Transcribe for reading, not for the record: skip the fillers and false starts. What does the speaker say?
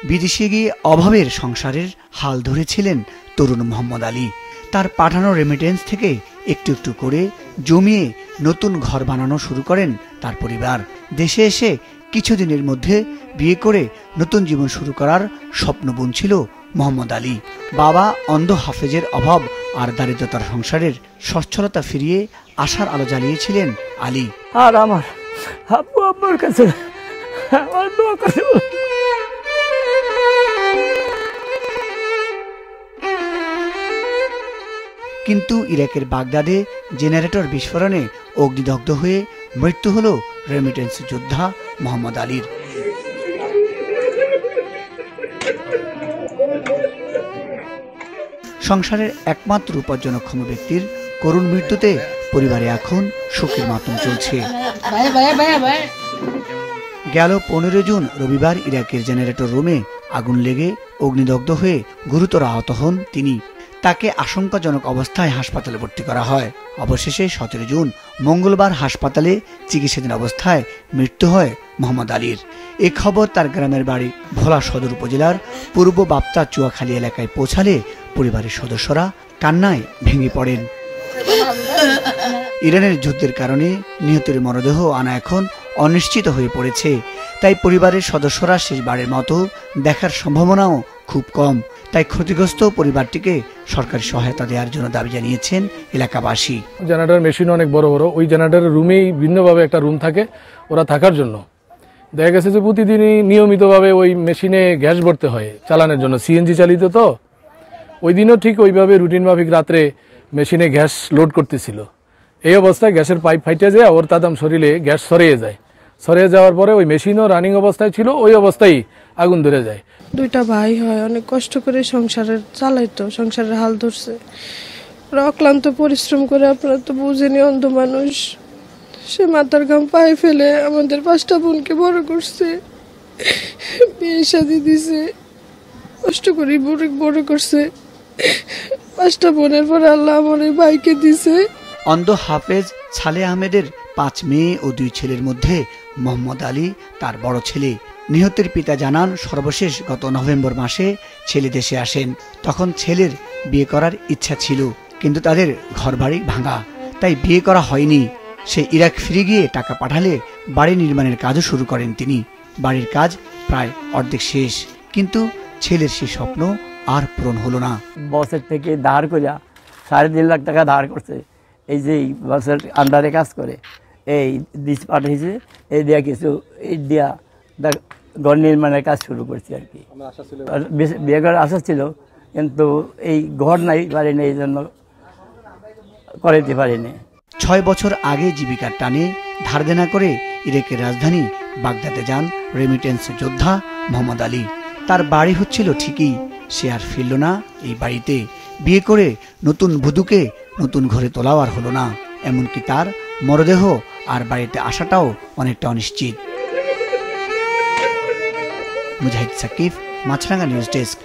বিদেশে গিয়ে অভাবের সংসারের হাল ধরেছিলেন তরুণ মোহাম্মদ আলী। তার পাঠানো রেমিটেন্স থেকে একটু একটু করে জমিয়ে নতুন ঘর বানানো শুরু করেন তার পরিবার। দেশে এসে কিছুদিনের মধ্যে বিয়ে করে নতুন জীবন শুরু করার স্বপ্ন বুনছিল মোহাম্মদ আলী। বাবা অন্ধ হাফেজের অভাব আর দারিদ্রতার সংসারের সচ্ছলতা ফিরিয়ে আশার আলো জ্বালিয়েছিলেন আলী। আর আমার আব্বু আব্বুর কাছে আমার দোয়া করে। কিন্তু ইরাকের বাগদাদে জেনারেটর বিস্ফোরণে অগ্নিদগ্ধ হয়ে মৃত্যু হল রেমিটেন্স যোদ্ধা মোহাম্মদ আলীর। সংসারের একমাত্র উপার্জনক্ষম ব্যক্তির করুণ মৃত্যুতে পরিবারে এখন শোকের মাতম চলছে। গেল 15 জুন রবিবার ইরাকের জেনারেটর রুমে আগুন লেগে অগ্নিদগ্ধ হয়ে গুরুতর আহত হন তিনি। তাকে আশঙ্কাজনক অবস্থায় হাসপাতালে ভর্তি করা হয়। অবশেষে 17 জুন মঙ্গলবার হাসপাতালে চিকিৎসাধীন অবস্থায় মৃত্যু হয় মোহাম্মদ আলীর। এ খবর তার গ্রামের বাড়ি ভোলা সদর উপজেলার পূর্ব বাপ্তা চুয়াখালী এলাকায় পৌঁছালে পরিবারের সদস্যরা কান্নায় ভেঙে পড়েন। ইরানের যুদ্ধের কারণে নিহতের মরদেহ আনা এখন অনিশ্চিত হয়ে পড়েছে। তাই পরিবারের সদস্যরা শেষবারের মতো দেখার সম্ভাবনাও খুব কম। তাই ক্ষতিগ্রস্ত পরিবারটিকে সরকারি সহায়তা দেওয়ার জন্য দাবি জানিয়েছেন এলাকাবাসী। জেনারেটর মেশিন অনেক বড় বড়, ওই জেনারেটরের রুমেই ভিন্নভাবে একটা রুম থাকে ওরা থাকার জন্য। দেখা গেছে যে প্রতিদিনই নিয়মিতভাবে ওই মেশিনে গ্যাস ভরতে হয় চালানোর জন্য, সিএনজি চালিত তো। ওই দিনও ঠিক ওইভাবে রুটিন মাফিক রাত্রে মেশিনে গ্যাস লোড করতেছিল। এই অবস্থায় গ্যাসের পাইপ ফাইটে যায়, ওর তাদাম শরীরে গ্যাস সরিয়ে যায়। সরিয়ে যাওয়ার পরে ওই মেশিনও রানিং অবস্থায় ছিল, ওই অবস্থায় আগুন ধরে যায়। দুইটা ভাই হয়, অনেক কষ্ট করে সংসারের চালাইতো, সংসারের হাল ধরছে। ওরা অক্লান্ত পরিশ্রম করে, আপনারা তো বুঝেনি, অন্ধ মানুষ। সে মাথার ঘাম পায়ে ফেলে আমাদের 5টা বোনকে বড় করছে, বিয়ে শাদী দিছে, কষ্ট করে বড় করছে। 5টা বোনের পরে আল্লাহ আমার এই ভাইকে দিছে। অন্ধ হাফেজ সালে আহমেদের 5 মেয়ে ও 2 ছেলের মধ্যে মোহাম্মদ আলী তার বড় ছেলে। নিহতের পিতা জানান, সর্বশেষ গত নভেম্বর মাসে ছেলে দেশে আসেন। তখন ছেলের বিয়ে করার ইচ্ছা ছিল, কিন্তু তাদের ঘরবাড়ি ভাঙা, তাই বিয়ে করা হয়নি। সে ইরাক ফিরে গিয়ে টাকা পাঠালে বাড়ি নির্মাণের কাজও শুরু করেন তিনি। বাড়ির কাজ প্রায় অর্ধেক শেষ, কিন্তু ছেলের সে স্বপ্ন আর পূরণ হলো না। বসের থেকে ধার করে 3.5 লাখ টাকা ধার করছে। এই যে বসের আন্ডারে কাজ করে, এই দিস পাঠিয়েছে, এই দিয়া কিছু ইট দিয়া ঘর নির্মাণের কাজ শুরু করছি আর কি। বিয়ে করার আশা ছিল, কিন্তু এই ঘর নাই, পারিনি, এই জন্য করাইতে পারিনি। 6 বছর আগে জীবিকার টানে ধার দেনা করে ইরাকের রাজধানী বাগদাদে যান রেমিটেন্স যোদ্ধা মোহাম্মদ আলী। তার বাড়ি হচ্ছিল ঠিকই, সে আর ফিরল না এই বাড়িতে। বিয়ে করে নতুন বধূকে নতুন ঘরে তোলাও আর হলো না। এমনকি তার মরদেহ আর বাড়িতে আসাটাও অনেকটা অনিশ্চিত। মুজাহিদ সাকিব, মাছরাঙ্গা নিউজ ডেস্ক।